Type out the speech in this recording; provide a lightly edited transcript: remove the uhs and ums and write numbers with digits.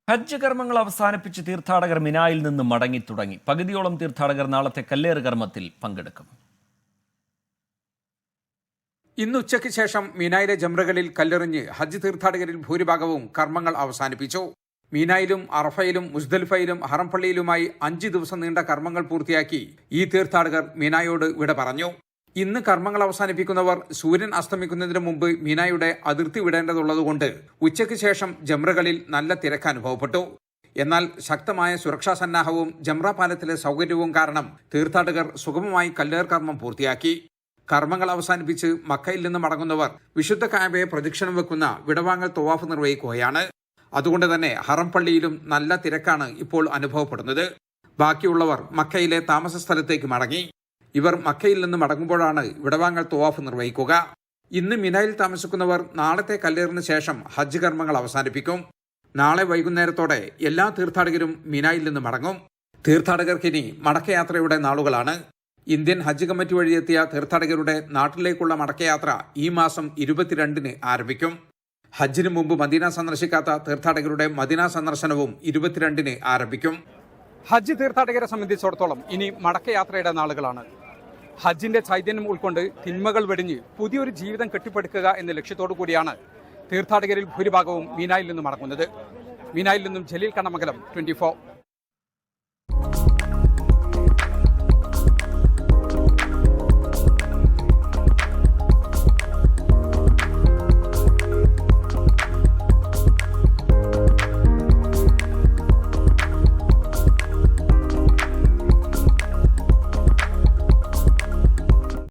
ഹജ്ജ് കർമ്മങ്ങൾ അവസാനിപ്പിച്ച് തീർത്ഥാടകർ മിനായിൽ നിന്ന് മടങ്ങിത്തുടങ്ങി. പകുതിയോളം തീർത്ഥാടകർ നാളത്തെ കല്ലേറ് കർമ്മത്തിൽ പങ്കെടുക്കും. ഇന്ന് ഉച്ചയ്ക്ക് ശേഷം മീനായിലെ ജംറകളിൽ കല്ലെറിഞ്ഞ് ഹജ്ജ് തീർത്ഥാടകരിൽ ഭൂരിഭാഗവും കർമ്മങ്ങൾ അവസാനിപ്പിച്ചു. മീനായിലും അറഫയിലും മുസ്ദലിഫയിലും ഹറംപള്ളിയിലുമായി 5 ദിവസം നീണ്ട കർമ്മങ്ങൾ പൂർത്തിയാക്കി ഈ തീർത്ഥാടകർ മീനായോട് വിട പറഞ്ഞു. ഇന്ന് കർമ്മങ്ങൾ അവസാനിപ്പിക്കുന്നവർ സൂര്യൻ അസ്തമിക്കുന്നതിന് മുമ്പ് മീനായുടെ അതിർത്തി വിടേണ്ടതുള്ളതുകൊണ്ട് ഉച്ചയ്ക്ക് ശേഷം ജംറകളിൽ നല്ല തിരക്ക് അനുഭവപ്പെട്ടു. എന്നാൽ ശക്തമായ സുരക്ഷാ സന്നാഹവും ജംറ പാലത്തിലെ സൗകര്യവും കാരണം തീർത്ഥാടകർ സുഗമമായി കല്ലേർ കർമ്മം പൂർത്തിയാക്കി. കർമ്മങ്ങൾ അവസാനിപ്പിച്ച് മക്കയിൽ നിന്ന് മടങ്ങുന്നവർ വിശുദ്ധ കഅബയെ പ്രദക്ഷിണം വെക്കുന്ന വിടവാങ്ങൽ തവാഫ് നിർവഹിക്കുകയാണ്. അതുകൊണ്ട് തന്നെ ഹറംപള്ളിയിലും നല്ല തിരക്കാണ് ഇപ്പോൾ അനുഭവപ്പെടുന്നത്. ബാക്കിയുള്ളവർ മക്കയിലെ താമസ സ്ഥലത്തേക്ക് മടങ്ങി. ഇവർ മക്കയിൽ നിന്ന് മടങ്ങുമ്പോഴാണ് വിടവാങ്ങൽ തവാഫ് നിർവഹിക്കുക. ഇന്ന് മിനായിൽ താമസിക്കുന്നവർ നാളത്തെ കല്ലേറിന് ശേഷം ഹജ്ജ് കർമ്മങ്ങൾ അവസാനിപ്പിക്കും. നാളെ വൈകുന്നേരത്തോടെ എല്ലാ തീർത്ഥാടകരും മിനായിൽ നിന്ന് മടങ്ങും. തീർത്ഥാടകർക്കിനി മടക്കയാത്രയുടെ നാളുകളാണ്. ഇന്ത്യൻ ഹജ്ജ് കമ്മിറ്റി വഴിയെത്തിയ തീർത്ഥാടകരുടെ നാട്ടിലേക്കുള്ള മടക്കയാത്ര ഈ മാസം 22-ന് ആരംഭിക്കും. ഹജ്ജിന് മുമ്പ് മദീന സന്ദർശിക്കാത്ത തീർത്ഥാടകരുടെ മദീന സന്ദർശനവും 22-ന് ആരംഭിക്കും. ഹജ്ജ് തീർത്ഥാടകരെ സംബന്ധിച്ചിടത്തോളം ഇനി മടക്കയാത്രയുടെ നാളുകളാണ്. ഹജ്ജിന്റെ ചൈതന്യം ഉൾക്കൊണ്ട് തിന്മകൾ വെടിഞ്ഞ് പുതിയൊരു ജീവിതം കെട്ടിപ്പടുക്കുക എന്ന ലക്ഷ്യത്തോടു കൂടിയാണ് തീർത്ഥാടകരിൽ ഭൂരിഭാഗവും മീനായിൽ നിന്നും മടങ്ങുന്നത്. മീനായിൽ നിന്നും ജലീൽ കണ്ണമംഗലം, 24.